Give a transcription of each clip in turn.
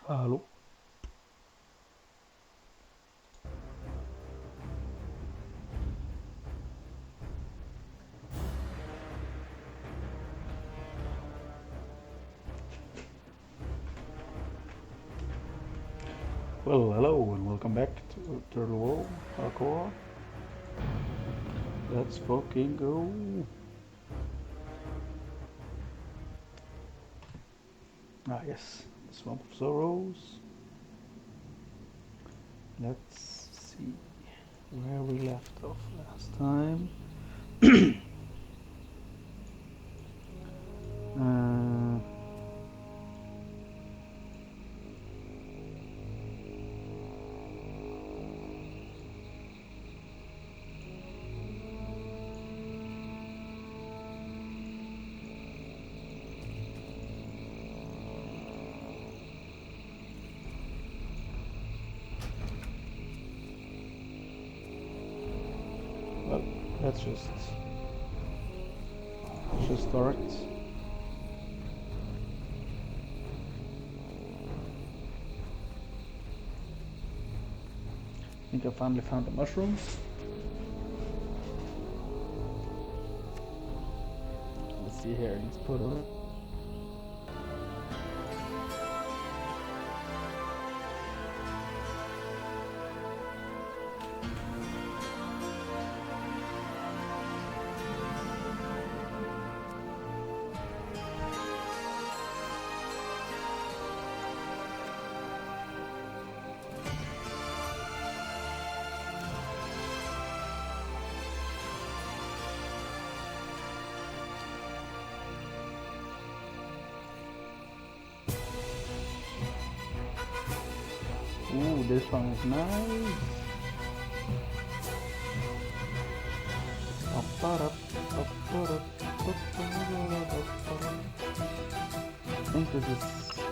Hallå? Well, hello and welcome back to Turtle WoW Hardcore. Let's fucking go. Ah yes, Swamp of Sorrows. Let's see where we left off last time. uh, well, let's just start. I think I finally found the mushrooms. Let's see here, let's put on. Ooh, this one is nice. I think this is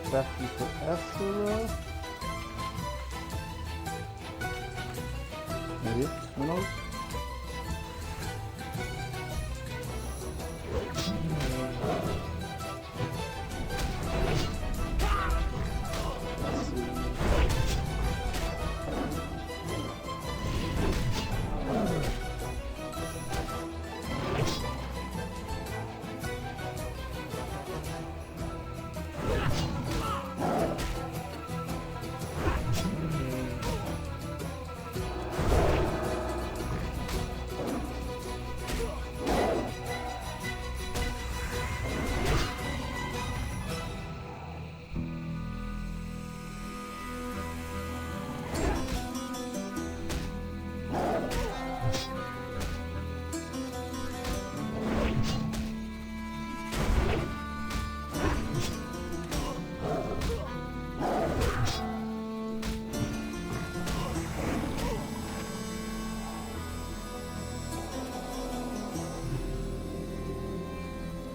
strategy for Asura. Maybe, who knows?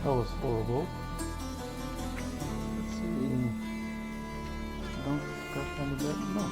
That was horrible. Let's see. Don't got any bed? No.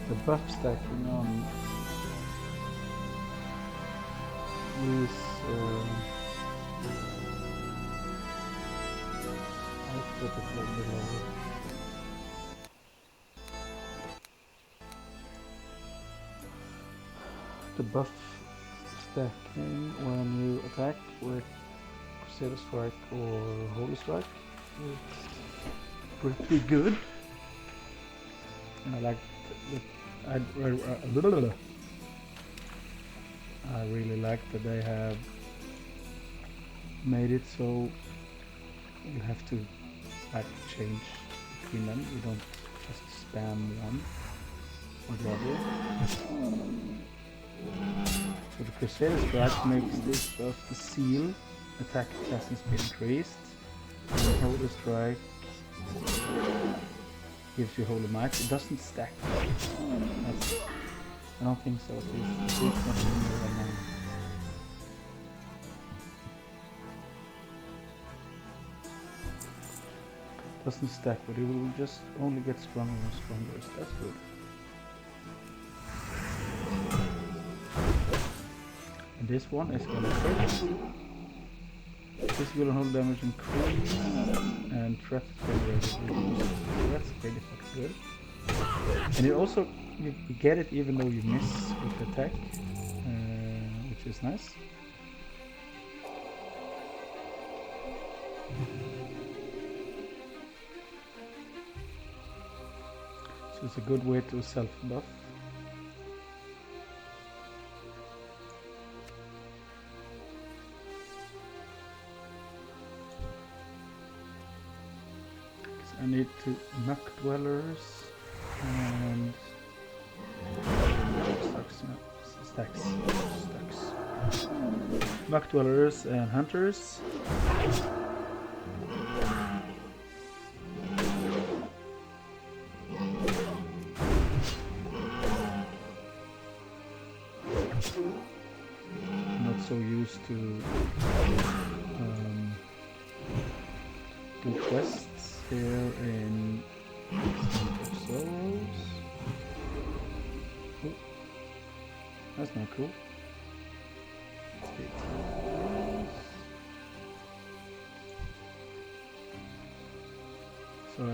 The buff stacking on these I'll put it a little bit lower. The buff stacking when you attack with Crusader Strike or Holy Strike is pretty good. And I like I really like that they have made it so you have to like change between them. You don't just spam one or the other. So the Crusader Strike makes this buff the seal. Attack casting speed increased. And the Holy Strike gives you Holy Might. It doesn't stack. I don't think so. It's not in there right now. Doesn't stack, but it will just only get stronger and stronger. So that's good. And this one is gonna crit. Physical and hold damage increase and threat generated reduced. So that's pretty fucking good. And it also you get it even though you miss with attack, which is nice. So it's a good way to self-buff. I need to knock dwellers and stacks. Knock dwellers and hunters. Not so used to do quests here in Sorrows. Oh, that's not cool. So I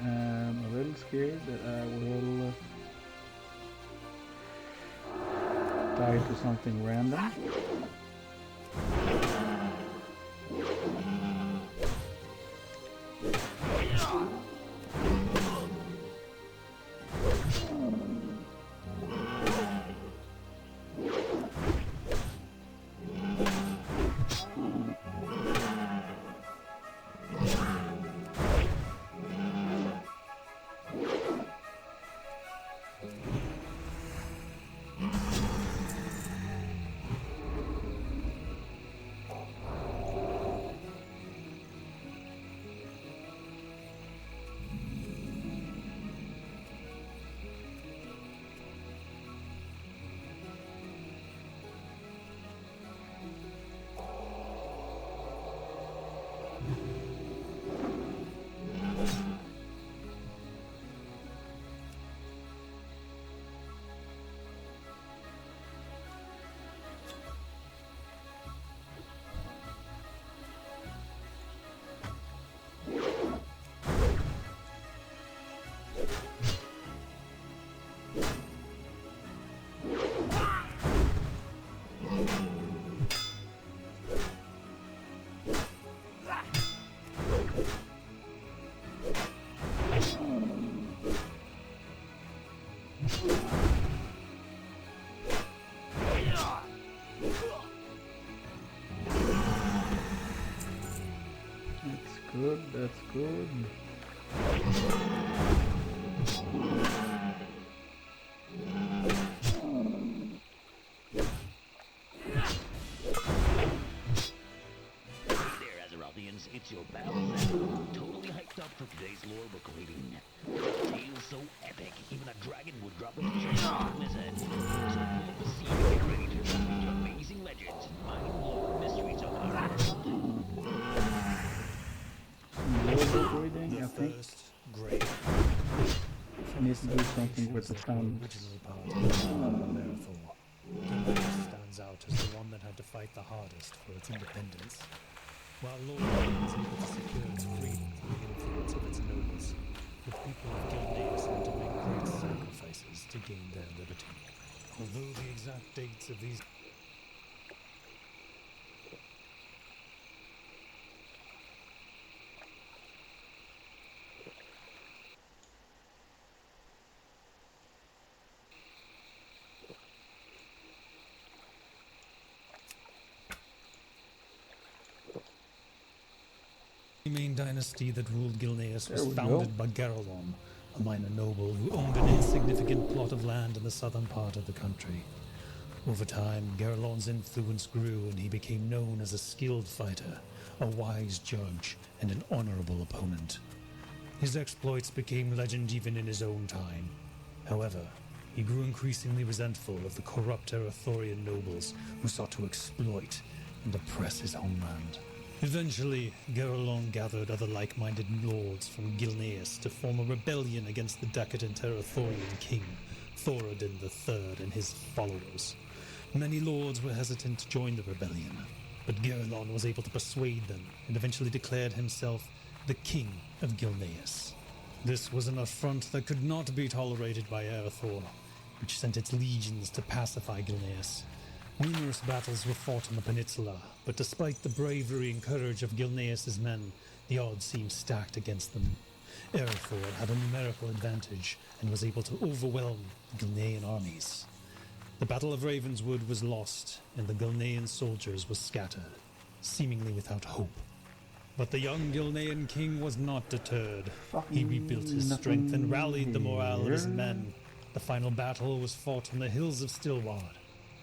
am a little scared that I will die to something random. That's good. It's your Paladin, totally hyped up for today's lore book reading. Tales so epic, even a dragon would drop a picture on his head. So pull up a seat and get ready to read your amazing legends, mind-blowing mysteries of our world. Lore book reading, I think. Great. I need to do something with the sound. Original part of Marathon. Gilneas stands out as the one that had to fight the hardest for its independence. While Lord was able to secure its freedom through the influence of its nobles, the people of Gilneas had to make great sacrifices to gain their liberty. Although the exact dates of these The main dynasty that ruled Gilneas was founded by Garalon, a minor noble who owned an insignificant plot of land in the southern part of the country. Over time, Gerlon's influence grew and he became known as a skilled fighter, a wise judge, and an honorable opponent. His exploits became legend even in his own time. However, he grew increasingly resentful of the corrupt Arathorian nobles who sought to exploit and oppress his homeland. Eventually, Gerlon gathered other like-minded lords from Gilneas to form a rebellion against the decadent Arathorian king, Thoradin III, and his followers. Many lords were hesitant to join the rebellion, but Gerlon was able to persuade them and eventually declared himself the King of Gilneas. This was an affront that could not be tolerated by Arathor, which sent its legions to pacify Gilneas. Numerous battles were fought on the peninsula, but despite the bravery and courage of Gilneas' men, the odds seemed stacked against them. Arathor had a numerical advantage and was able to overwhelm the Gilnean armies. The Battle of Ravenswood was lost, and the Gilnean soldiers were scattered, seemingly without hope. But the young Gilnean king was not deterred. He rebuilt his strength and rallied the morale of his men. The final battle was fought on the hills of Stillward.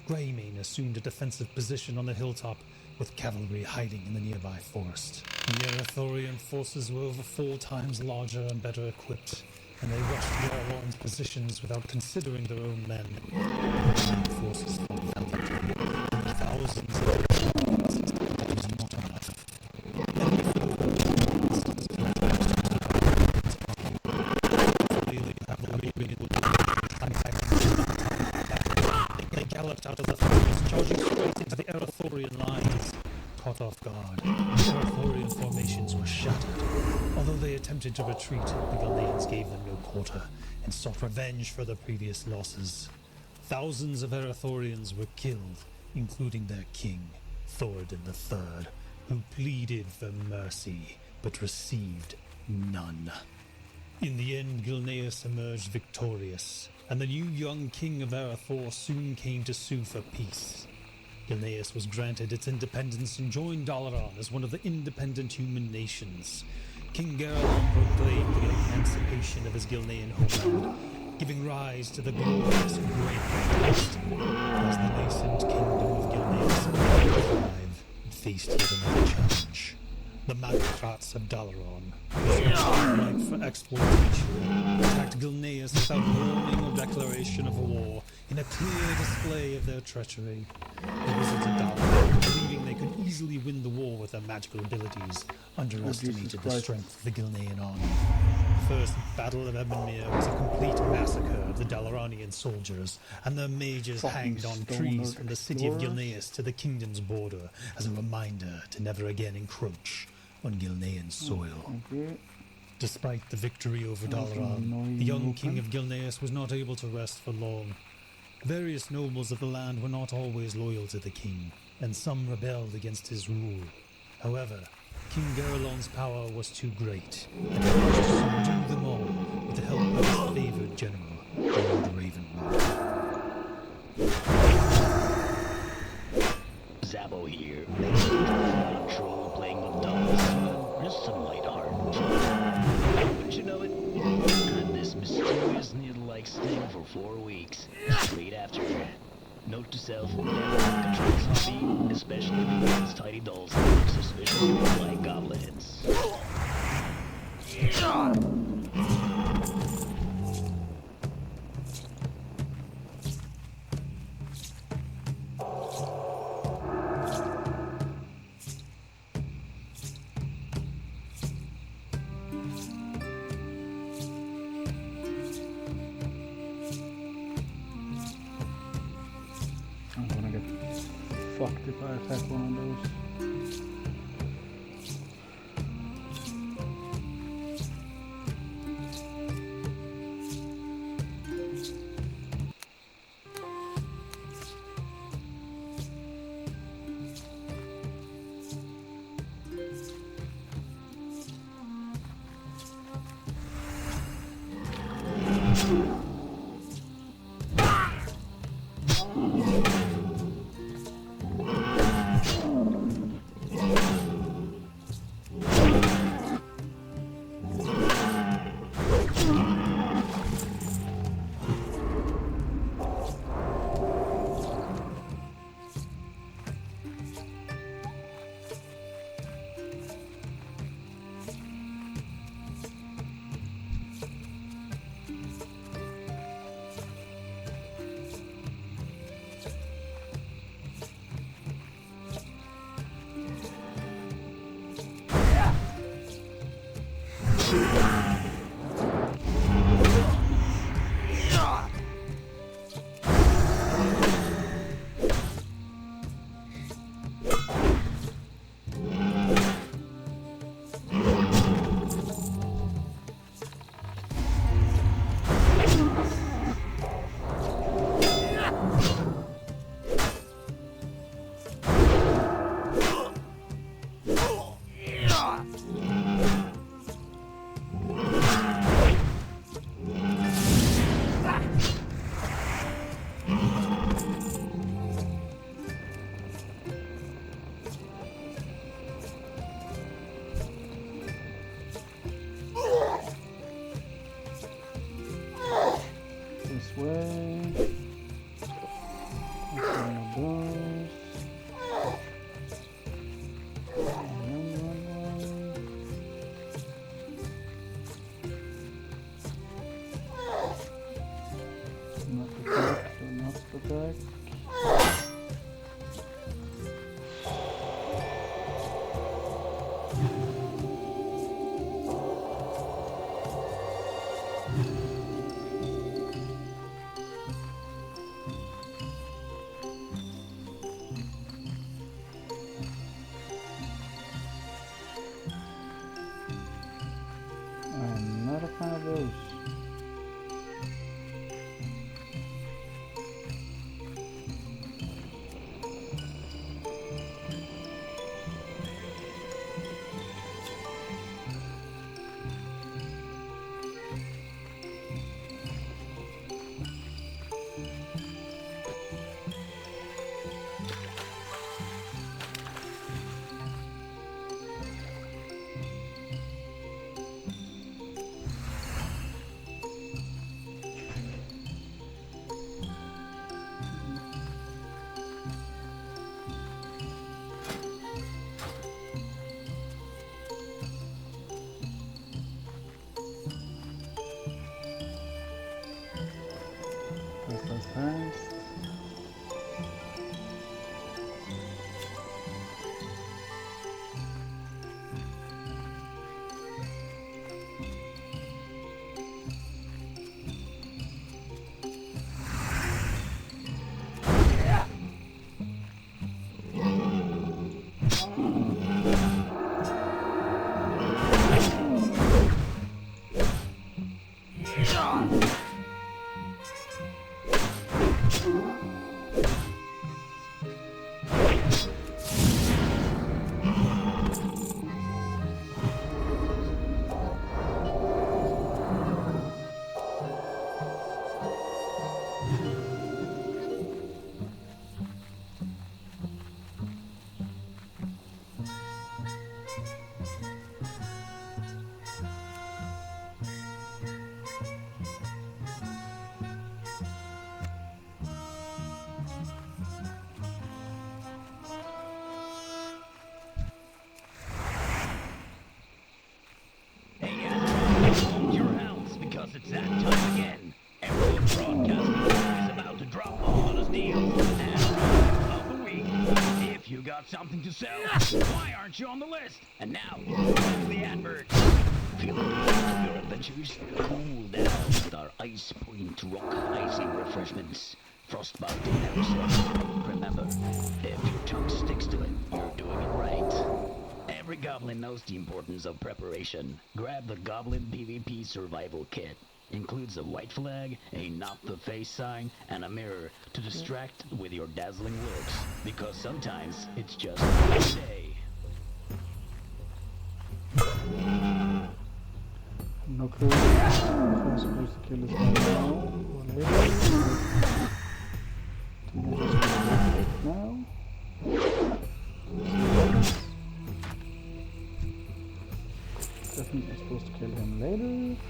Greymane assumed a defensive position on the hilltop, with cavalry hiding in the nearby forest. The Arathorian forces were over 4 times larger and better equipped, and they rushed Gerlon's positions without considering their own men. The forces fought valiantly, and thousands of Arathorians, but it was not enough. Enemy forces they galloped out of the forest, charging straight into the Arathorian lines. Caught off guard, the Arathorian formations were shattered. Although they attempted to retreat, the Gilneans gave them no quarter and sought revenge for their previous losses. Thousands of Arathorians were killed, including their king, Thoradin III, who pleaded for mercy but received none. In the end, Gilneas emerged victorious, and the new young king of Arathor soon came to sue for peace. Gilneas was granted its independence and joined Dalaran as one of the independent human nations. King Gerlon proclaimed the emancipation of his Gilnean homeland, giving rise to the glorious Great Dynasty. As the nascent kingdom of Gilneas arrived, it faced yet another challenge. The magistrats of Dalaran, ripe for exploitation, attacked Gilneas without warning or declaration of war, in a clear display of their treachery. The wizards of Dalaran, believing they could easily win the war with their magical abilities, underestimated the strength of the Gilnean army. The First Battle of Ebonmere was a complete massacre of the Dalaranian soldiers, and their mages hanged on trees from the city of Gilneas to the kingdom's border as a reminder to never again encroach on Gilnean soil. Okay. Despite the victory over Dalaran, the young king of Gilneas was not able to rest for long. Various nobles of the land were not always loyal to the king, and some rebelled against his rule. However, King Gerlon's power was too great, and he managed to subdue them all with the help of his favored general, Lord Ravenwood. Zappo here. Night troll playing with dolls. Just some light-hearted fun. Wouldn't you know it? Had this mysterious needle-like sting for 4 weeks. Straight after. Note to self, never control this hobby, especially if it uses tiny dolls suspiciously like goblins. I'm gonna get fucked if I attack one of those. go back. I'm not a fan of those. Fast. Hold your hounds, because it's that time again. Every broadcasting is about to drop the hottest deals and of the week. If you got something to sell, why aren't you on the list? And now, the advert. Feel the need of your adventures? Cool down with our Ice Point Rock Icy refreshments. Frostbite and remember, if your tongue sticks to it, you're doing it right. Every goblin knows the importance of preparation. Grab the Goblin PvP Survival Kit. Includes a white flag, a not the face sign, and a mirror to distract with your dazzling looks. Because sometimes it's just a day. No clue if I'm supposed to kill this guy now or later. I'm just gonna do it now. Definitely supposed to kill him later.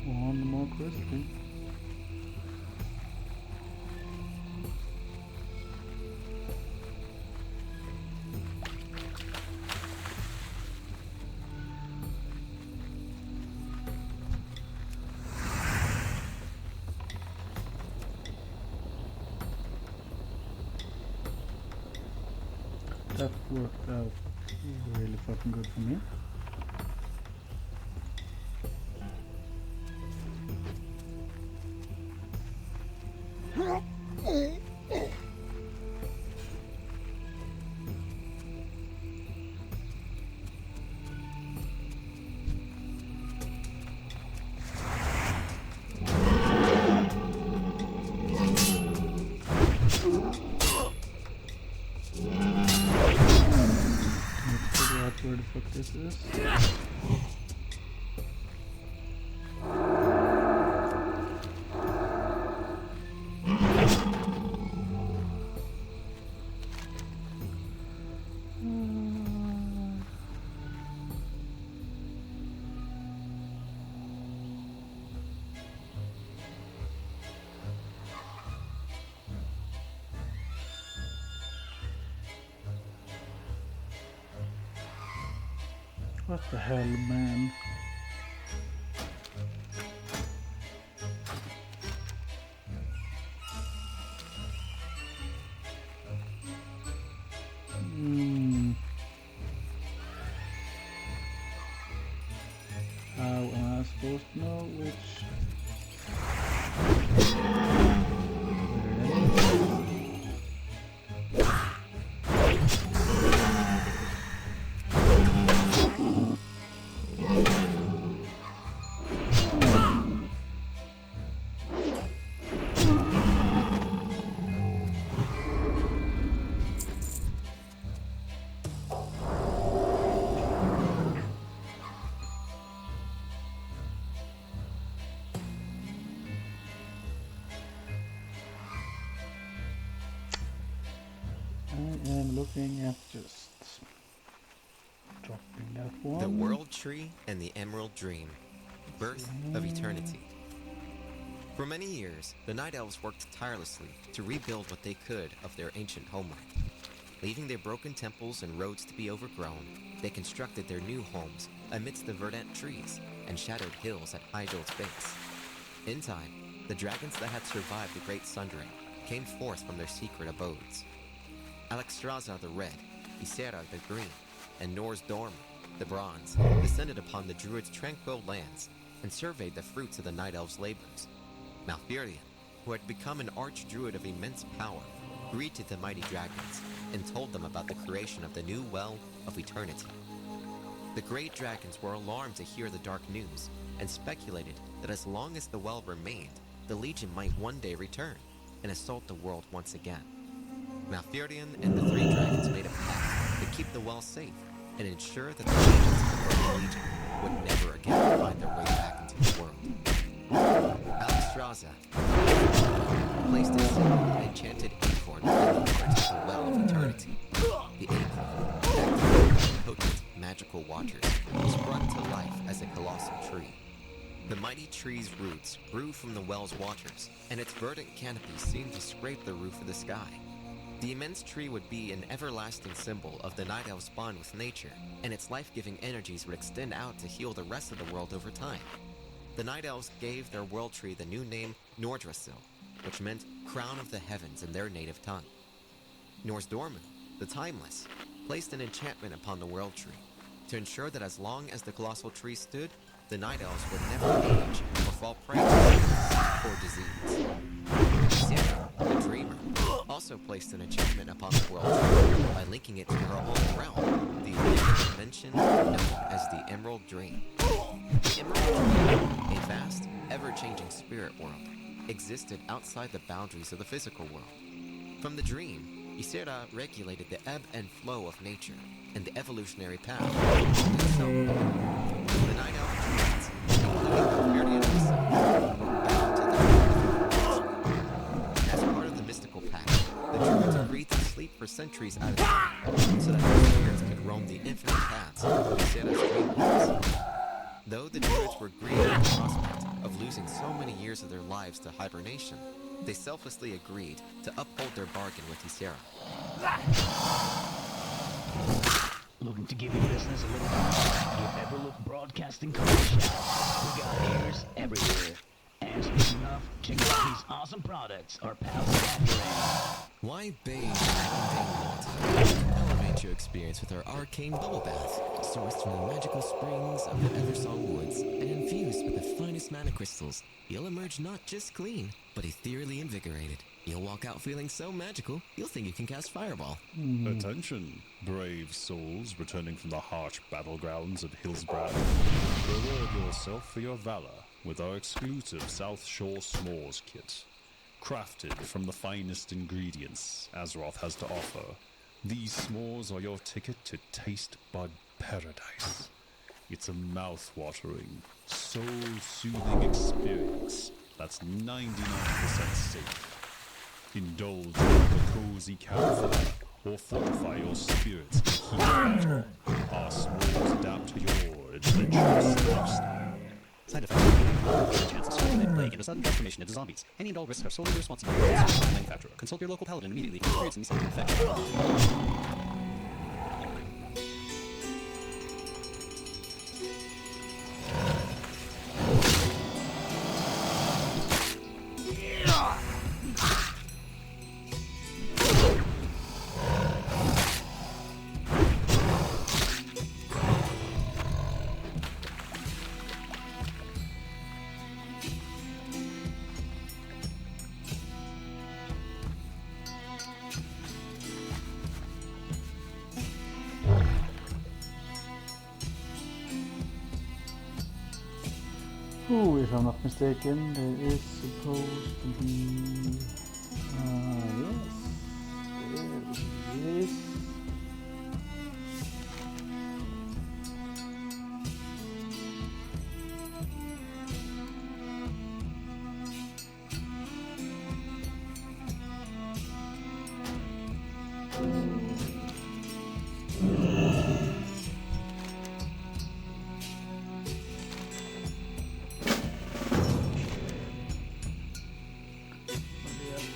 One more question. That worked out really fucking good for me. this is. What the hell, man? How am I supposed to know which? I am looking at just dropping that one. The World Tree and the Emerald Dream, Birth of Eternity. For many years, the Night Elves worked tirelessly to rebuild what they could of their ancient homeland. Leaving their broken temples and roads to be overgrown, they constructed their new homes amidst the verdant trees and shadowed hills at Hyjol's base. In time, the dragons that had survived the Great Sundering came forth from their secret abodes. Alexstrasza the Red, Ysera the Green, and Nor's Dorm, the Bronze, descended upon the Druids' tranquil lands and surveyed the fruits of the Night Elves' labors. Malfurion, who had become an archdruid of immense power, greeted the mighty dragons and told them about the creation of the new Well of Eternity. The great dragons were alarmed to hear the dark news and speculated that as long as the well remained, the Legion might one day return and assault the world once again. Malfurion and the three dragons made a pact to keep the well safe and ensure that the agents of the Legion would never again find their way back into the world. Alexstrasza placed a single enchanted acorn within the heart of the Well of Eternity. The acorn, active with potent magical waters, sprung to life as a colossal tree. The mighty tree's roots grew from the well's waters, and its verdant canopy seemed to scrape the roof of the sky. The immense tree would be an everlasting symbol of the Night Elves' bond with nature, and its life-giving energies would extend out to heal the rest of the world over time. The Night Elves gave their world tree the new name Nordrassil, which meant crown of the heavens in their native tongue. Norsdormu, the Timeless, placed an enchantment upon the world tree to ensure that as long as the colossal tree stood, the Night Elves would never age or fall prey to sickness or disease. Ysera, the Dreamer, also placed an enchantment upon the world tree by linking it to her own realm, the elusive dimension known as the Emerald Dream. The Emerald Dream, a vast, ever-changing spirit world, existed outside the boundaries of the physical world. From the dream, Ysera regulated the ebb and flow of nature and the evolutionary path of itself. The Night Elf Druids, including Malfurion himself, were bound to the as part of the mystical pact, the Druids agreed to sleep for centuries at a time, so that their spirits could roam the infinite paths of Ysera's dreamlands. Though the Druids were grieved at the prospect of losing so many years of their lives to hibernation, they selflessly agreed to uphold their bargain with Ysera. Looking to give your business a little boost? Give Everlook Broadcasting Company a shout. We got ears everywhere. And speaking of, check out these awesome products our pals have offering. Why bathe in mundane water? Elevate your experience with our arcane bubble bath, sourced from the magical springs of the Eversong Woods and infused with the finest mana crystals. You'll emerge not just clean, but ethereally invigorated. You'll walk out feeling so magical, you'll think you can cast Fireball. Attention, brave souls returning from the harsh battlegrounds of Hillsbrad. Reward yourself for your valor with our exclusive South Shore S'mores kit. Crafted from the finest ingredients Azeroth has to offer, these s'mores are your ticket to taste bud paradise. It's a mouth-watering, soul-soothing experience that's 99% safe. Indulge in a cozy campfire or fortify your spirits in heat battle. Our s'mores adapt to your adventurous lifestyle. Side effects include a chance of circulating plague and a sudden transformation into zombies. Any and all risks are solely the responsibility of the manufacturer. Consult your local paladin immediately if you experience any symptom infection. Ooh, if I'm not mistaken, there is supposed to be... yes, there it is.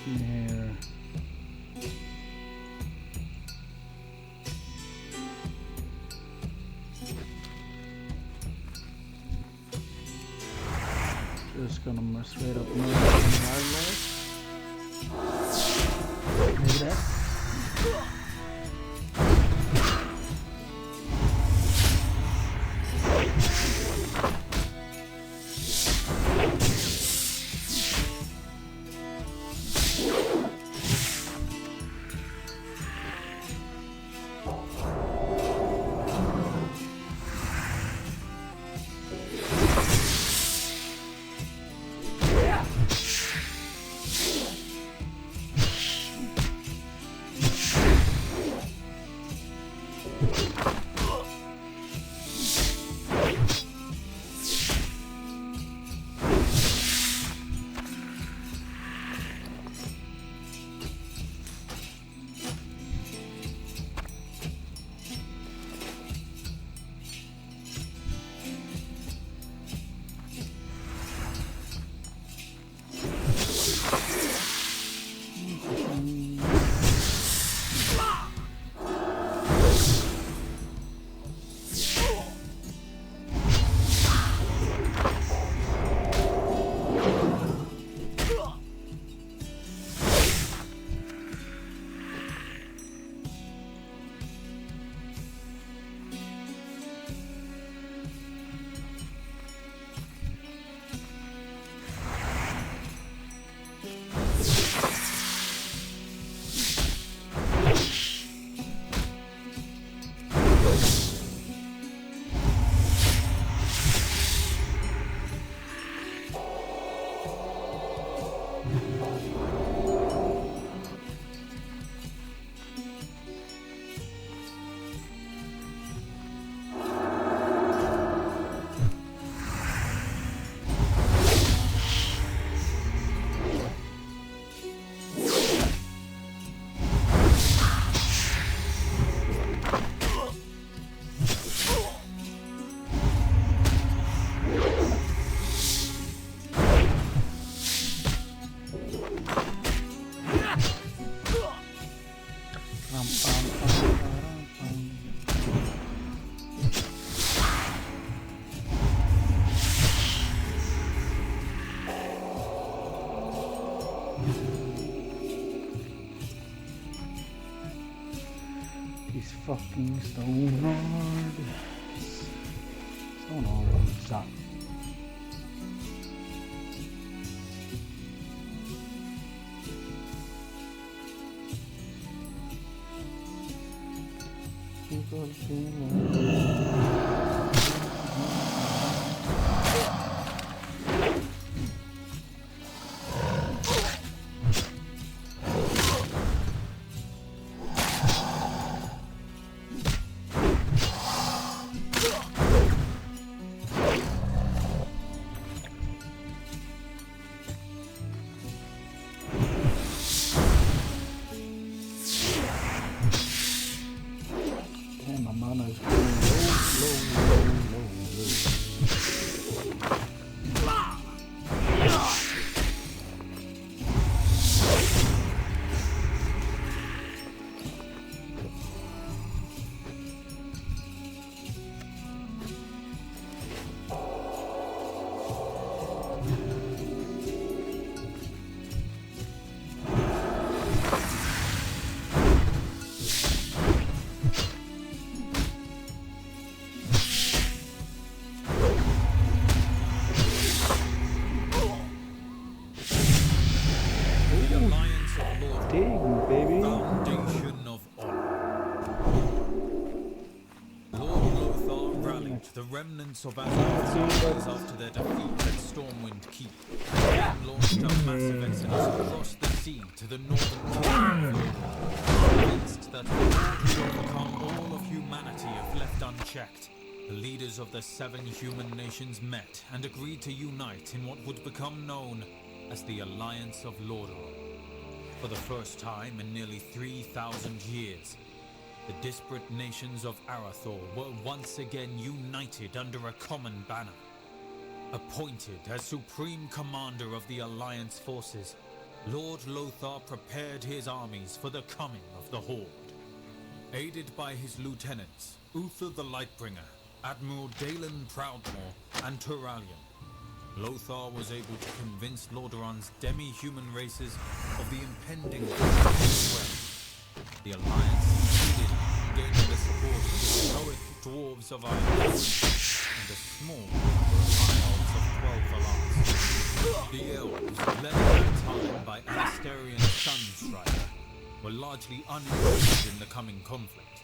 Here. Just gonna straight up murder some wildlife. Maybe that. These fucking Stonehard. Stonehard. Stop. People remnants of Azeroth's after their defeat at Stormwind Keep and launched a massive exodus across the sea to the northern kingdom of Mordor, convinced that the Lord would overcome all of humanity if left unchecked. The leaders of the 7 human nations met and agreed to unite in what would become known as the Alliance of Lordaeron. For the first time in nearly 3,000 years, the disparate nations of Arathor were once again united under a common banner. Appointed as supreme commander of the Alliance forces, Lord Lothar prepared his armies for the coming of the Horde. Aided by his lieutenants, Uther the Lightbringer, Admiral Dalen Proudmoore, and Turalyon, Lothar was able to convince Lordaeron's demi-human races of the impending threat. The Alliance succeeded in gaining the support of the heroic dwarves of Iron and a small number of high elves of 12 Alas. The elves, led at that time by Alastarion's Sunstrider, were largely uninterested in the coming conflict.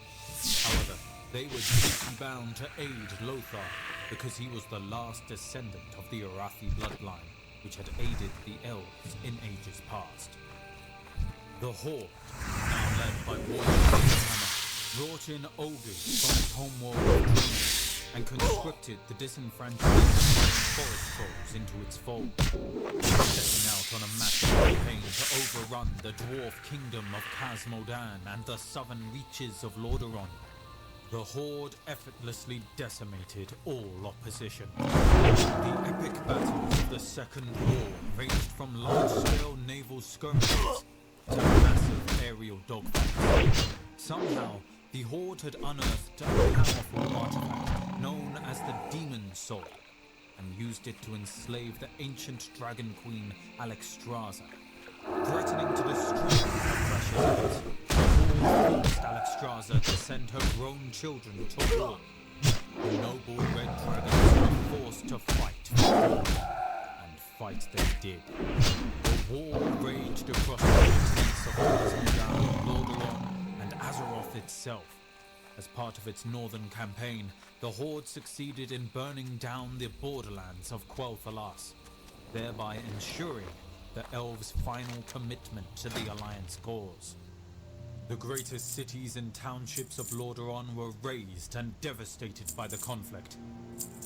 However, they were deeply bound to aid Lothar because he was the last descendant of the Arathi bloodline, which had aided the elves in ages past. The Horde, now led by Warrior Hammer, brought in ogres from its homeworld of Draenor and conscripted the disenfranchised forest trolls into its fold, setting out on a massive campaign to overrun the dwarf kingdom of Khazmodan and the southern reaches of Lordaeron. The Horde effortlessly decimated all opposition. The epic battles of the Second War ranged from large-scale naval skirmishes to massive aerial dogfights. Somehow, the Horde had unearthed a powerful artifact known as the Demon Soul and used it to enslave the ancient dragon queen Alexstrasza, threatening to destroy her precious goods. Forced Alexstrasza to send her grown children to war. The noble red dragons were forced to fight for war, and fight they did. The war raged across the continents of Khazmodan, Lordaeron, and Azeroth itself. As part of its northern campaign, the Horde succeeded in burning down the borderlands of Quel'Thalas, thereby ensuring the elves' final commitment to the Alliance cause. The greatest cities and townships of Lordaeron were razed and devastated by the conflict.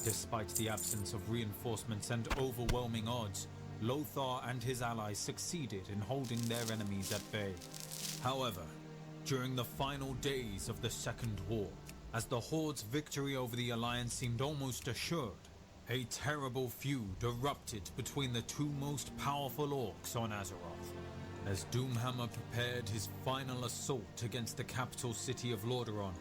Despite the absence of reinforcements and overwhelming odds, Lothar and his allies succeeded in holding their enemies at bay. However, during the final days of the Second War, as the Horde's victory over the Alliance seemed almost assured, a terrible feud erupted between the two most powerful orcs on Azeroth. As Doomhammer prepared his final assault against the capital city of Lordaeron,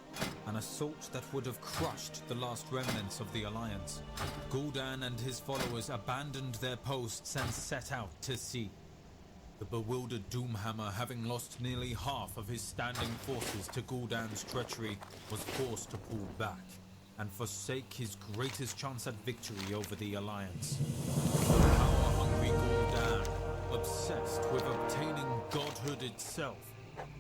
an assault that would have crushed the last remnants of the Alliance, Gul'dan and his followers abandoned their posts and set out to sea. The bewildered Doomhammer, having lost nearly half of his standing forces to Gul'dan's treachery, was forced to pull back and forsake his greatest chance at victory over the Alliance. Power-hungry Gul'dan, obsessed with obtaining godhood itself,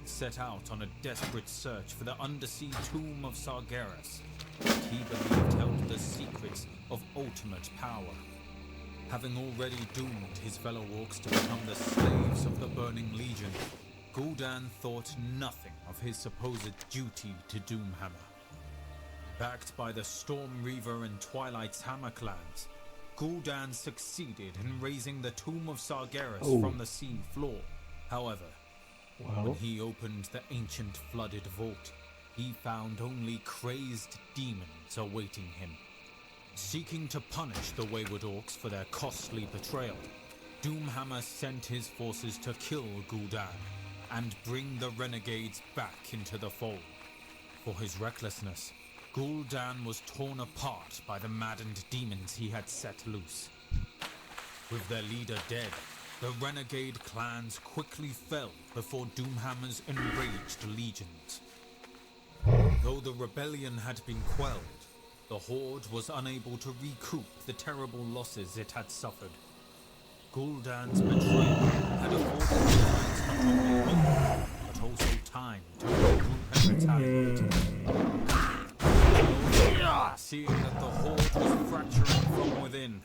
set out on a desperate search for the undersea tomb of Sargeras, that he believed held the secrets of ultimate power. Having already doomed his fellow orcs to become the slaves of the Burning Legion, Gul'dan thought nothing of his supposed duty to Doomhammer. Backed by the Storm Reaver and Twilight's Hammer clans, Gul'dan succeeded in raising the tomb of Sargeras from the sea floor. However, when he opened the ancient flooded vault, he found only crazed demons awaiting him. Seeking to punish the wayward orcs for their costly betrayal, Doomhammer sent his forces to kill Gul'dan and bring the renegades back into the fold. For his recklessness, Gul'dan was torn apart by the maddened demons he had set loose. With their leader dead, the renegade clans quickly fell before Doomhammer's enraged legions. Though the rebellion had been quelled, the Horde was unable to recoup the terrible losses it had suffered. Gul'dan's betrayal had afforded the Alliance not only hope, but also time to regroup and retaliate. seeing that the horde was fracturing from within,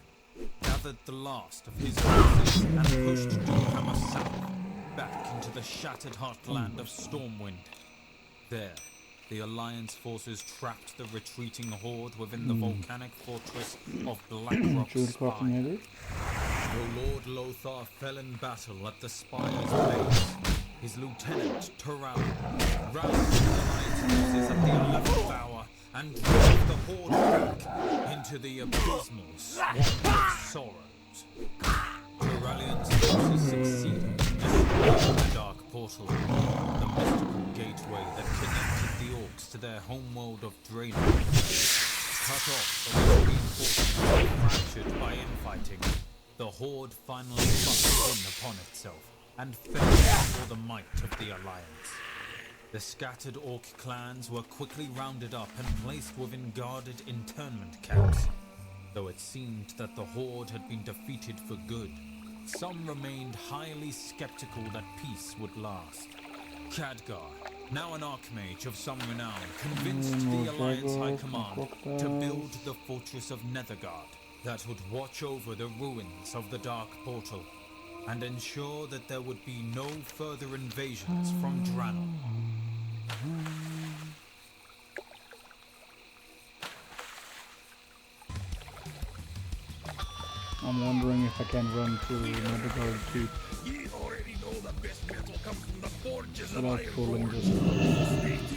gathered the last of his forces and pushed Doomhammer south, back into the shattered heartland of Stormwind. There, the Alliance forces trapped the retreating horde within the volcanic fortress of Blackrock Spire. maybe? Though Lord Lothar fell in battle at the Spire's base, his lieutenant, Terral, rallied the Alliance forces at the 11th hour and drove the horde back into the abysmal swamp of sorrows. Terralian's forces succeeded in destroying the Dark Portal, the mystical gateway that connected the Orcs to their homeworld of Draenor. Cut off from the reinforcements and fractured by infighting, the Horde finally buckled in upon itself and fell before the might of the Alliance. The scattered Orc clans were quickly rounded up and placed within guarded internment camps. Though it seemed that the Horde had been defeated for good, some remained highly skeptical that peace would last. Khadgar, now an Archmage of some renown, convinced the Alliance High Command to build the Fortress of Nethergard that would watch over the ruins of the Dark Portal and ensure that there would be no further invasions from Draenor. I'm wondering if I can run to Nethergard too. Ye already know the best metal comes from the forges of Without Iron pulling Forge. this.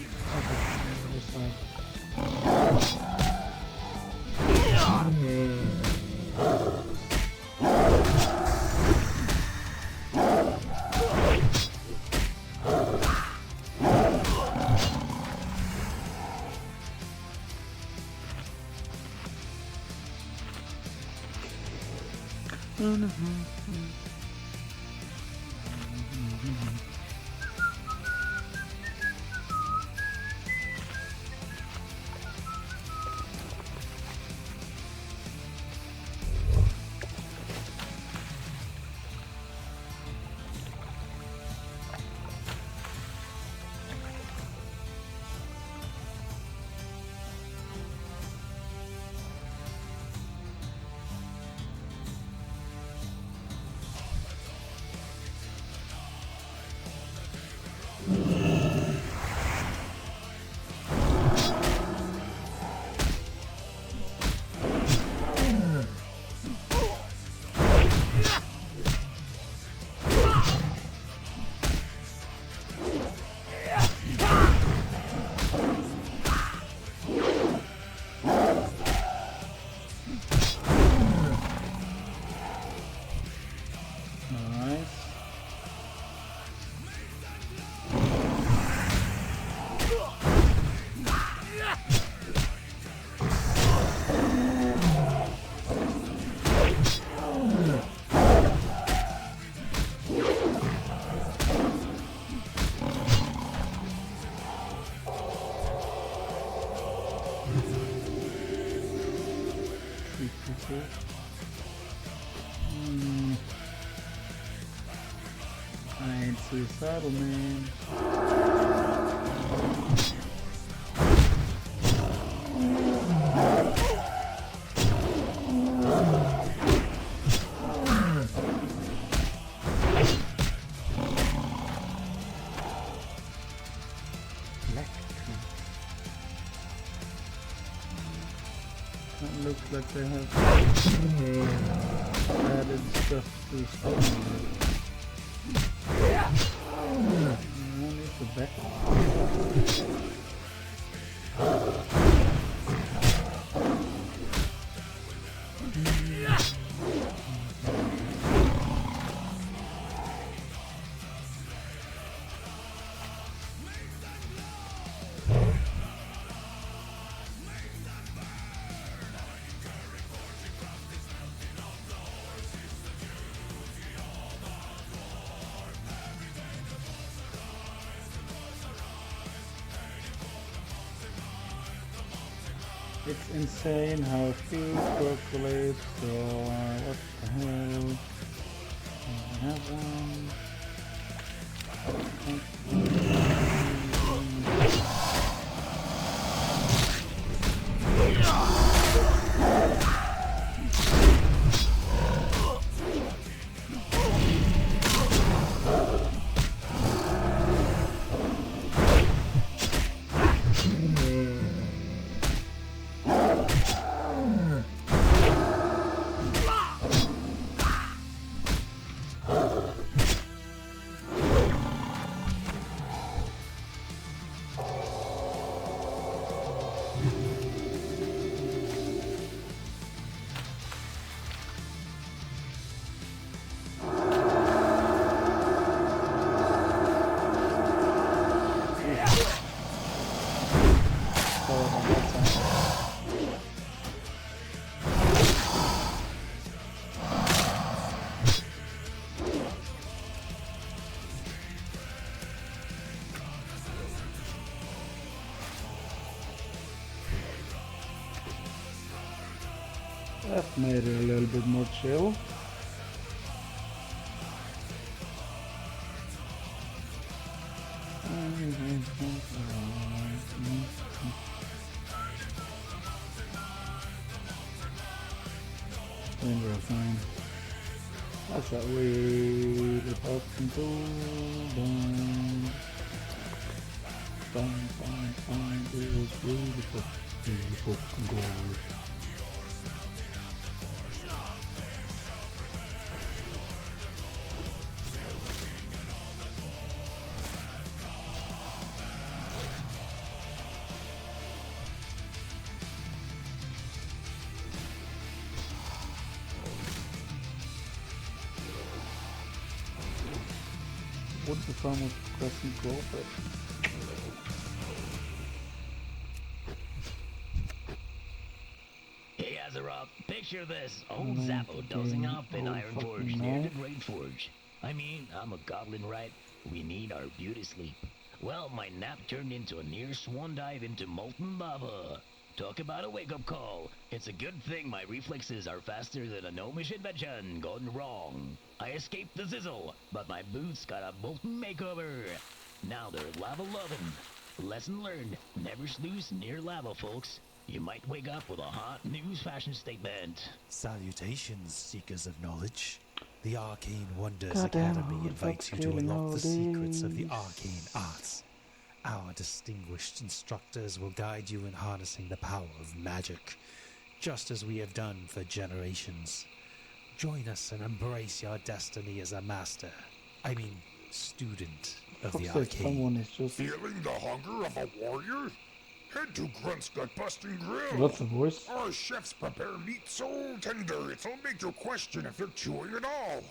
I ain't suicidal, man. That looks like they have added stuff to Stormwind. I need the back. It's insane how few percolates, so what the hell? I have one. That made it a little bit more chill. And we're fine. That's that way the pop can go down. Fine, it was beautiful. Beautiful gold. What's the fun with progressing gold, but Hey Azeroth, picture this. Old Zappo dozing off in Ironforge near the Great Forge. I mean, I'm a goblin, right? We need our beauty sleep. Well, my nap turned into a near swan dive into molten lava. Talk about a wake-up call. It's a good thing my reflexes are faster than a gnomish invention gone wrong. I escaped the sizzle, but my boots got a molten makeover. Now they're lava-loving. Lesson learned, never snooze near lava, folks. You might wake up with a hot news fashion statement. Salutations, seekers of knowledge. The Arcane Wonders Goddamn, Academy who's invites you to killing all unlock the secrets of the these? arcane arts. Our distinguished instructors will guide you in harnessing the power of magic, just as we have done for generations. Join us and embrace your destiny as a master. I mean, student of the fuck's sake, someone arcane. is just... Feeling the hunger of a warrior? Head to Grunt's Gut Busting Grill. What's the voice? Our chefs prepare meat so tender it'll make you question if you're chewing at all.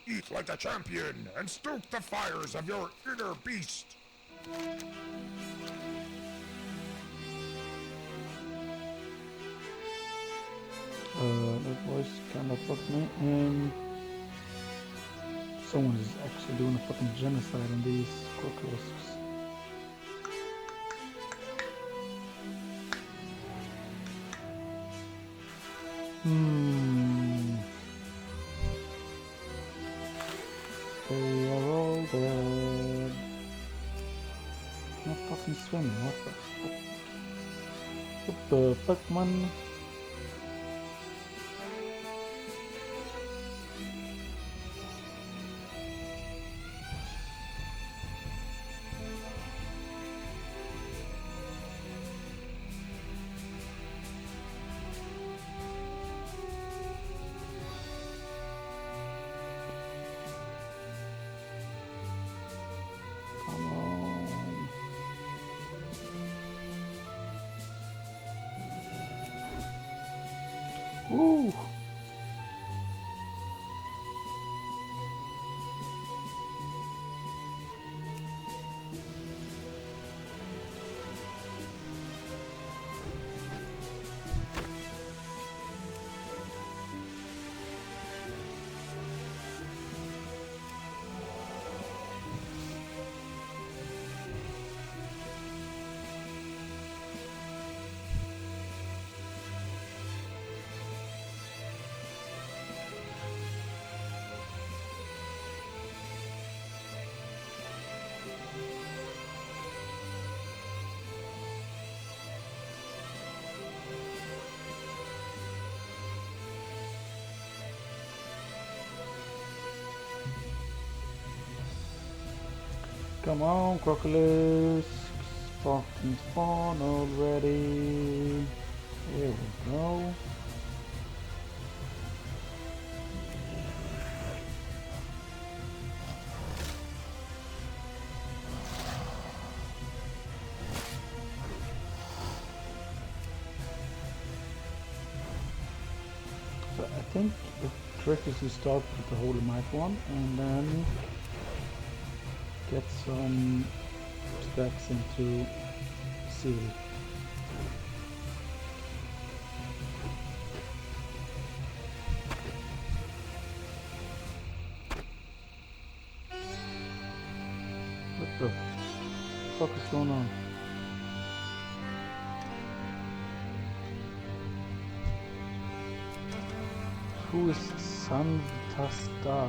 Eat like a champion and stoke the fires of your inner beast. That voice kinda fucked me, and someone is actually doing a fucking genocide on these crocolisks. They are all dead. Not fucking swimming, what the fuck? What the fuck, man? Come on. Woo! Come on, crocodiles. Fucking spawn already. Here we go. So I think the trick is to start with the Holy Might one and then get some stacks into seal. What the fuck is going on? Who is Santasta?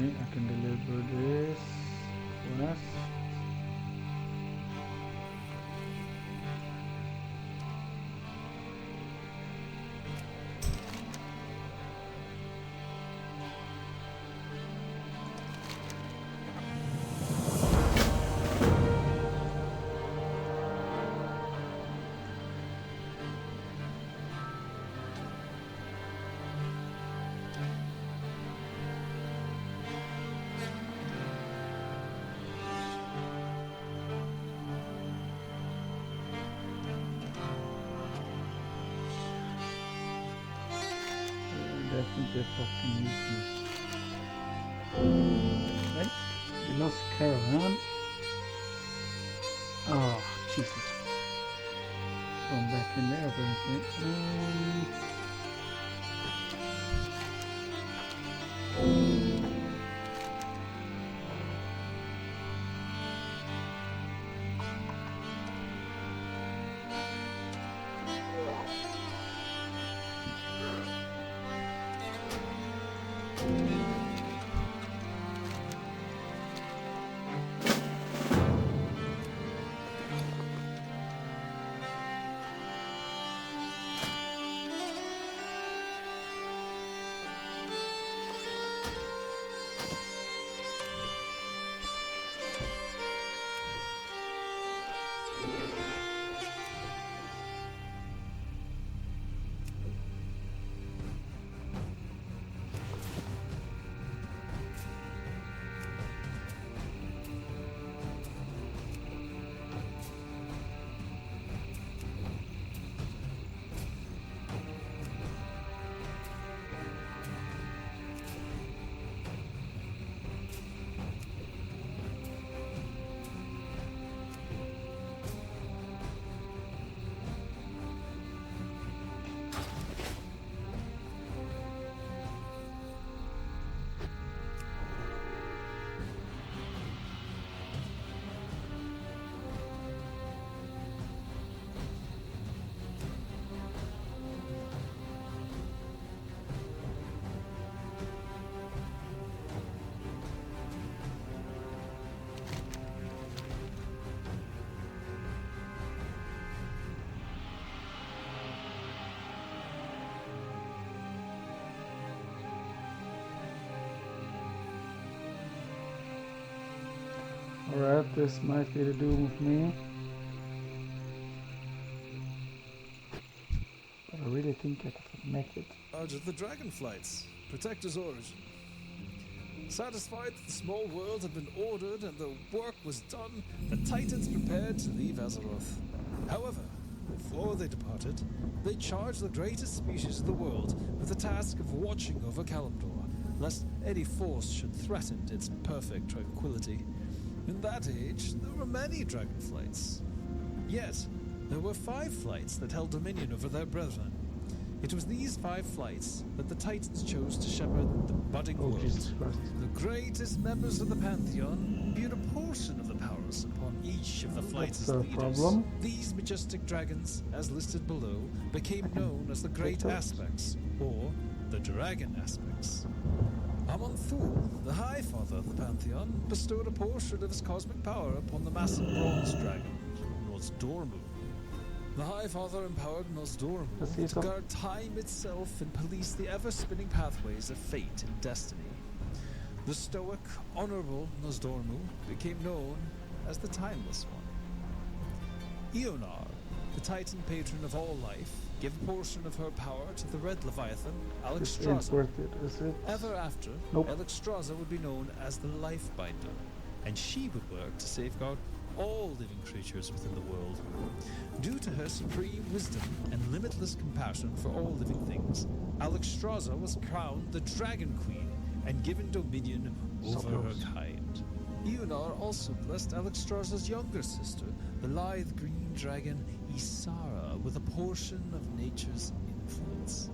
I can deliver this quest. Definitely fucking useless. Right? We lost caravan. Oh, Jesus. Going back in there apparently. Alright, this might be the doom of me. But I really think I can make it. Out of the dragonflights, Protector's origin. Satisfied that the small world had been ordered and the work was done, the Titans prepared to leave Azeroth. However, before they departed, they charged the greatest species of the world with the task of watching over Kalimdor, lest any force should threaten its perfect tranquility. In that age, there were many dragonflights. Yet, there were 5 flights that held dominion over their brethren. It was these 5 flights that the Titans chose to shepherd the budding world. Jesus Christ. The greatest members of the Pantheon imbued a portion of the powers upon each of the flights' That's a leaders. problem. These majestic dragons, as listed below, became known as the Great those. Aspects, or the Dragon Aspects. Amon'Thul, the High Father of the Pantheon, bestowed a portion of his cosmic power upon the massive bronze dragon, Nosdormu. The High Father empowered Nosdormu to guard time itself and police the ever-spinning pathways of fate and destiny. The stoic, honorable Nosdormu became known as the Timeless One. Ionar, the Titan patron of all life, gave a portion of her power to the Red Leviathan, This ain't Alexstrasza. worth it, is it? Ever after, Nope. Alexstrasza would be known as the Lifebinder, and she would work to safeguard all living creatures within the world. Due to her supreme wisdom and limitless compassion for all living things, Alexstrasza was crowned the Dragon Queen and given dominion over her kind. Eonar also blessed Alexstrasza's younger sister, the lithe green dragon Isara, with a portion of nature's influence.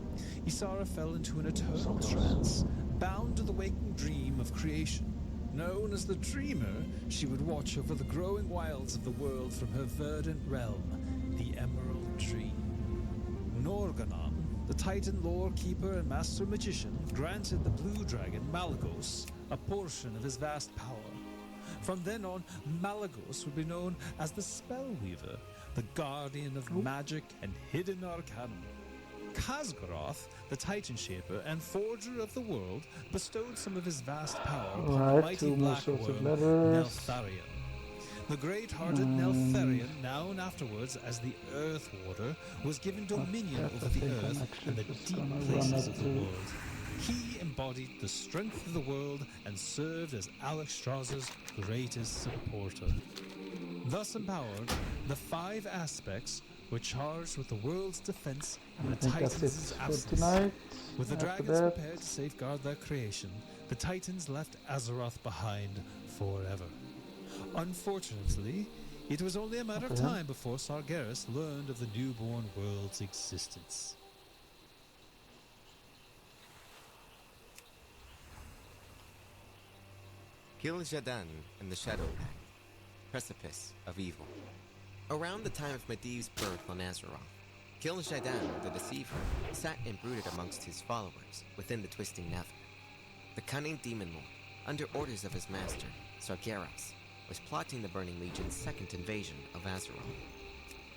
Isara fell into an eternal trance, bound to the waking dream of creation. Known as the Dreamer, she would watch over the growing wilds of the world from her verdant realm, the Emerald Dream. Norganon, the Titan lore keeper and master magician, granted the blue dragon Malagos a portion of his vast power. From then on, Malagos would be known as the Spellweaver, the guardian of magic and hidden arcanum. Khazgaroth, the Titan Shaper and Forger of the World, bestowed some of his vast power upon the mighty black worm Neltharion. The great-hearted Neltharion, known afterwards as the Earth Warder, was given dominion over the earth and the deep places of the world. He embodied the strength of the world and served as Alexstrasza's greatest supporter. Thus empowered, the 5 aspects were charged with the world's defense in the Titans' absence. With the dragons prepared to safeguard their creation, the Titans left Azeroth behind forever. Unfortunately, it was only a matter of time before Sargeras learned of the newborn world's existence. Kil'jaeden and the Shadowland, Precipice of Evil. Around the time of Medivh's birth on Azeroth, Kil'jaeden the Deceiver sat and brooded amongst his followers within the Twisting Nether. The cunning Demon Lord, under orders of his master, Sargeras, was plotting the Burning Legion's second invasion of Azeroth.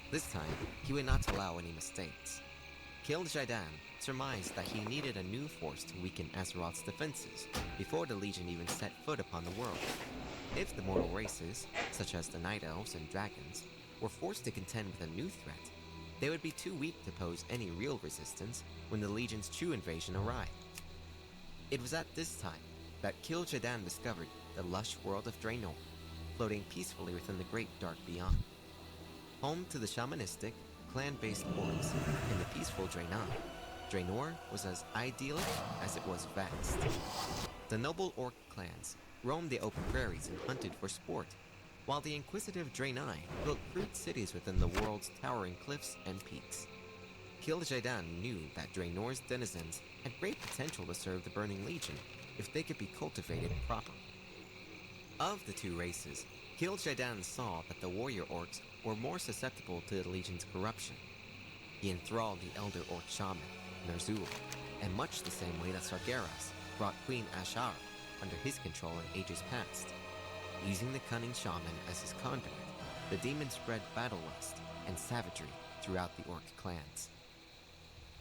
This time, he would not allow any mistakes. Kil'jaeden surmised that he needed a new force to weaken Azeroth's defenses before the Legion even set foot upon the world. If the mortal races, such as the Night Elves and Dragons, were forced to contend with a new threat, they would be too weak to pose any real resistance when the Legion's true invasion arrived. It was at this time that Kil'jaeden discovered the lush world of Draenor, floating peacefully within the great dark beyond. Home to the shamanistic, clan-based orcs in the peaceful Draenor was as idyllic as it was vast. The noble orc clans roamed the open prairies and hunted for sport, while the inquisitive Draenei built crude cities within the world's towering cliffs and peaks. Kil'jaeden knew that Draenor's denizens had great potential to serve the Burning Legion if they could be cultivated properly. Of the two races, Kil'jaeden saw that the warrior orcs were more susceptible to the Legion's corruption. He enthralled the elder orc shaman, Ner'zhul, in much the same way that Sargeras brought Queen Ashara under his control in ages past. Using the cunning shaman as his conduit, the demon spread battle lust and savagery throughout the orc clans.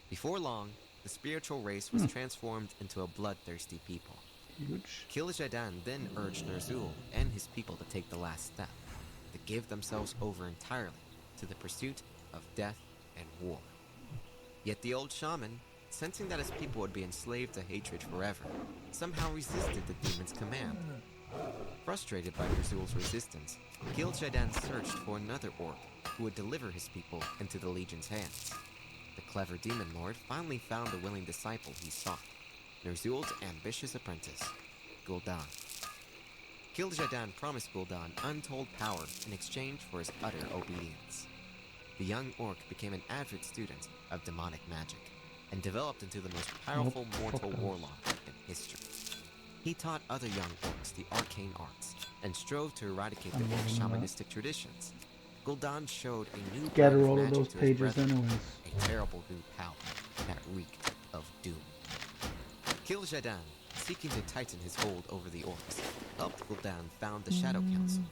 Before long, the spiritual race was transformed into a bloodthirsty people. Huge. Kil'jaeden then urged Ner'zhul and his people to take the last step, to give themselves over entirely to the pursuit of death and war. Yet the old shaman, sensing that his people would be enslaved to hatred forever, somehow resisted the demon's command. Frustrated by Ner'zhul's resistance, Kil'jaeden searched for another orc who would deliver his people into the Legion's hands. The clever demon lord finally found the willing disciple he sought, Ner'zhul's ambitious apprentice, Gul'dan. Kil'jaeden promised Gul'dan untold power in exchange for his utter obedience. The young orc became an avid student of demonic magic and developed into the most powerful mortal warlock in history. He taught other young orcs the arcane arts and strove to eradicate the orc shamanistic traditions. Gul'dan showed a new Gather brand of all of magic those to his pages brethren, anyways. a terrible new power that reeked of doom. Kil'jaeden, seeking to tighten his hold over the orcs, helped Gul'dan found the Shadow Council,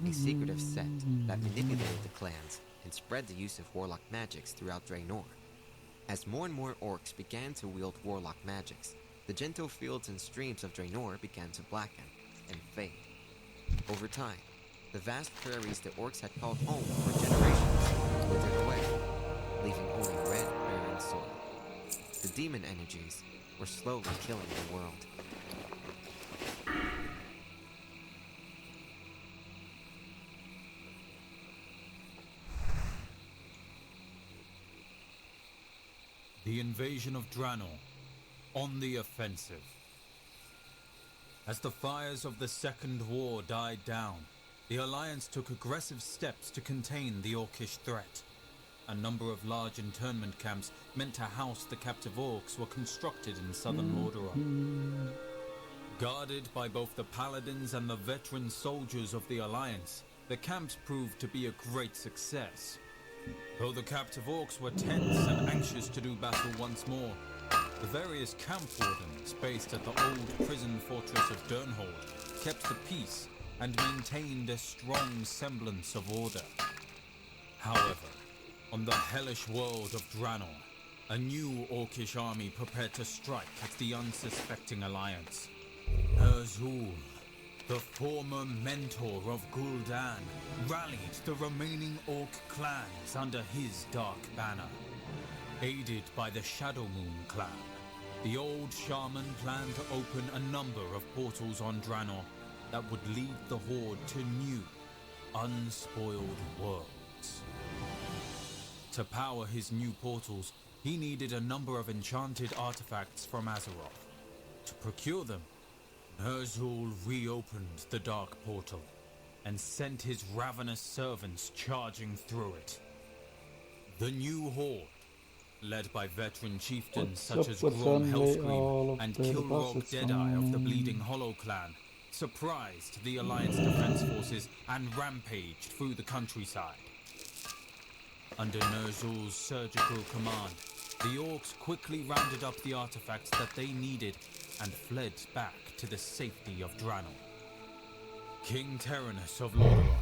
a secretive sect that manipulated the clans and spread the use of warlock magics throughout Draenor. As more and more orcs began to wield warlock magics, the gentle fields and streams of Draenor began to blacken and fade. Over time, the vast prairies the orcs had called home for generations withered away, leaving only red, barren soil. The demon energies were slowly killing the world. The invasion of Draenor, on the offensive. As the fires of the Second War died down, the Alliance took aggressive steps to contain the Orcish threat. A number of large internment camps meant to house the captive orcs were constructed in southern Lordaeron. Guarded by both the Paladins and the veteran soldiers of the Alliance, the camps proved to be a great success. Though the captive orcs were tense and anxious to do battle once more, the various camp wardens based at the old prison fortress of Durnhold kept the peace and maintained a strong semblance of order. However, on the hellish world of Draenor, a new Orcish army prepared to strike at the unsuspecting Alliance. Ner'zhul, the former mentor of Gul'dan, rallied the remaining Orc clans under his dark banner. Aided by the Shadowmoon clan, the old shaman planned to open a number of portals on Draenor that would lead the Horde to new, unspoiled worlds. To power his new portals, he needed a number of enchanted artifacts from Azeroth. To procure them, Ner'zhul reopened the Dark Portal and sent his ravenous servants charging through it. The new Horde, led by veteran chieftains such as Grom Hellscream and Kilrog Deadeye of the Bleeding Hollow clan, surprised the Alliance defense forces and rampaged through the countryside. Under Ner'zhul's surgical command, the Orcs quickly rounded up the artifacts that they needed and fled back to the safety of Draenor. King Terenas of Lordaeron,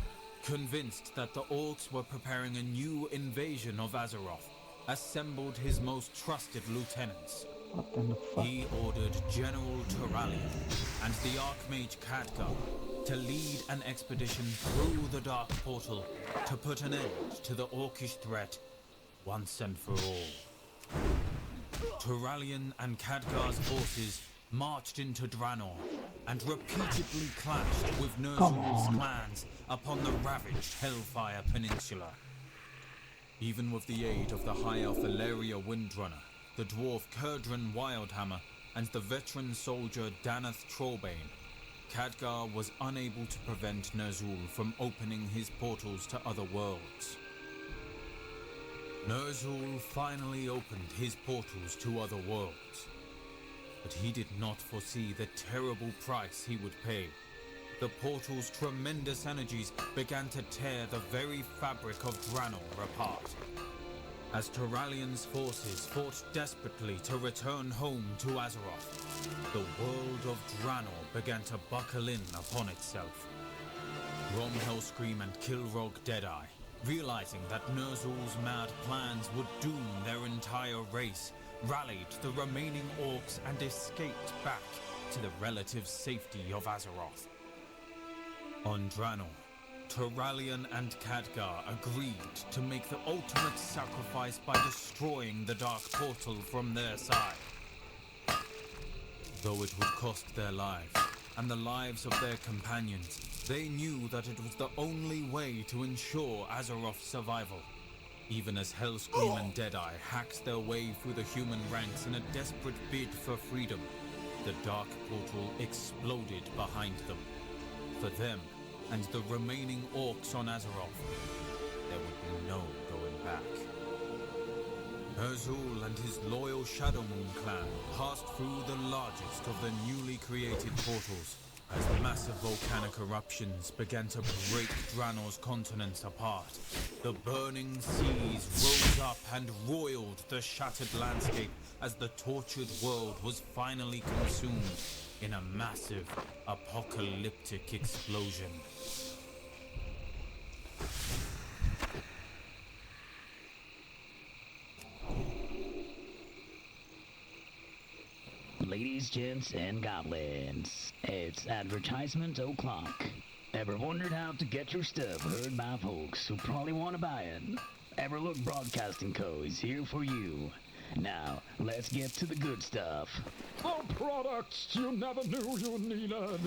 convinced that the Orcs were preparing a new invasion of Azeroth, assembled his most trusted lieutenants. What in the fuck? He ordered General Turalian and the Archmage Khadgar to lead an expedition through the Dark Portal to put an end to the Orcish threat once and for all. Turalian and Khadgar's forces marched into Draenor and repeatedly clashed with Ner'zhul's clans upon the ravaged Hellfire Peninsula. Even with the aid of the High Elf Ilaria Windrunner, the dwarf Kurdran Wildhammer, and the veteran soldier Danath Trollbane, Khadgar was unable to prevent Ner'zhul from opening his portals to other worlds. Ner'zhul finally opened his portals to other worlds, but he did not foresee the terrible price he would pay. The portal's tremendous energies began to tear the very fabric of Draenor apart. As Turalian's forces fought desperately to return home to Azeroth, the world of Draenor began to buckle in upon itself. Grom Hellscream and Kilrog Deadeye, realizing that Ner'zhul's mad plans would doom their entire race, rallied the remaining Orcs and escaped back to the relative safety of Azeroth. On Draenor, Turalian and Khadgar agreed to make the ultimate sacrifice by destroying the Dark Portal from their side. Though it would cost their lives, and the lives of their companions, they knew that it was the only way to ensure Azeroth's survival. Even as Hellscream and Deadeye hacked their way through the human ranks in a desperate bid for freedom, the Dark Portal exploded behind them. For them, and the remaining Orcs on Azeroth, there would be no going back. Ner'zhul and his loyal Shadowmoon clan passed through the largest of the newly created portals as massive volcanic eruptions began to break Draenor's continents apart. The burning seas rose up and roiled the shattered landscape as the tortured world was finally consumed in a massive, apocalyptic explosion. Ladies, gents, and goblins, it's advertisement o'clock. Ever wondered how to get your stuff heard by folks who probably want to buy it? Everlook Broadcasting Co. is here for you. Now, let's get to the good stuff. The products you never knew you needed.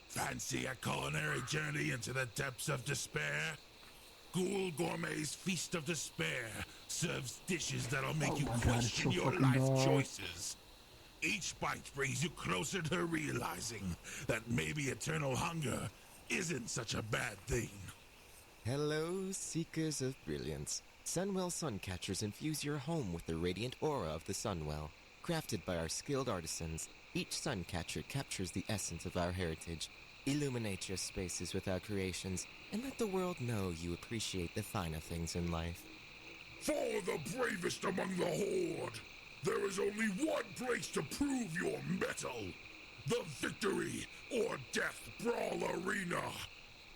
Fancy a culinary journey into the depths of despair? Ghoul Gourmet's Feast of Despair serves dishes that'll make Oh you my God, it's question so your fucking life dark. choices. Each bite brings you closer to realizing that maybe eternal hunger isn't such a bad thing. Hello, seekers of brilliance. Sunwell Suncatchers infuse your home with the radiant aura of the Sunwell. Crafted by our skilled artisans, each Suncatcher captures the essence of our heritage. Illuminate your spaces with our creations, and let the world know you appreciate the finer things in life. For the bravest among the Horde, there is only one place to prove your mettle. The Victory or Death Brawl Arena.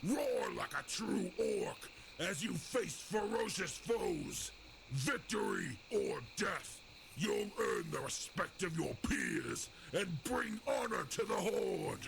Roar like a true orc as you face ferocious foes. Victory or death. You'll earn the respect of your peers and bring honor to the Horde.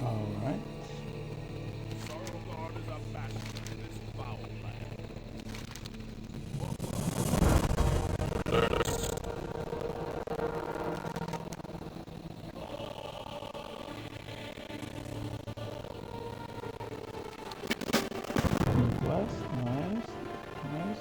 Alright. Sorrowgard is a bastard in this foul land. Plus, nice. Nice.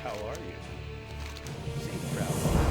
How are you? Safe travel.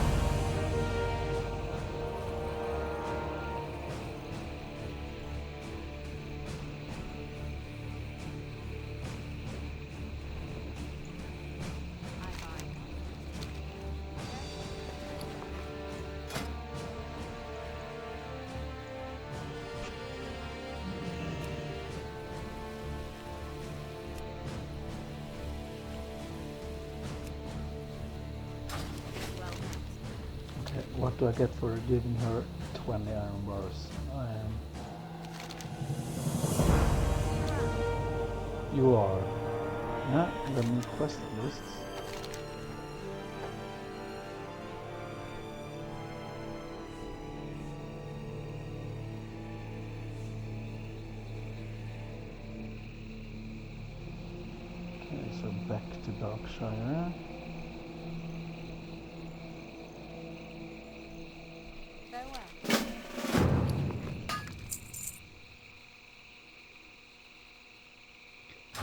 What do I get for giving her 20 iron bars? You are. Yeah, let me quest lists. Okay, so back to Darkshire.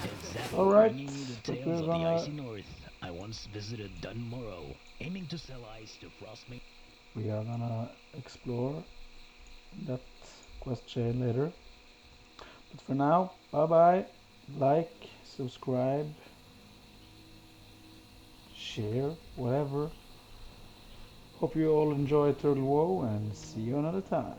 Exactly. All right, Bringing you the but tales we're of the gonna icy north. I once visited Dunmorrow, aiming to sell ice to frostmate. we are gonna explore that quest chain later. But for now, bye bye. Like, subscribe, share, whatever. Hope you all enjoy Turtle WoW and see you another time.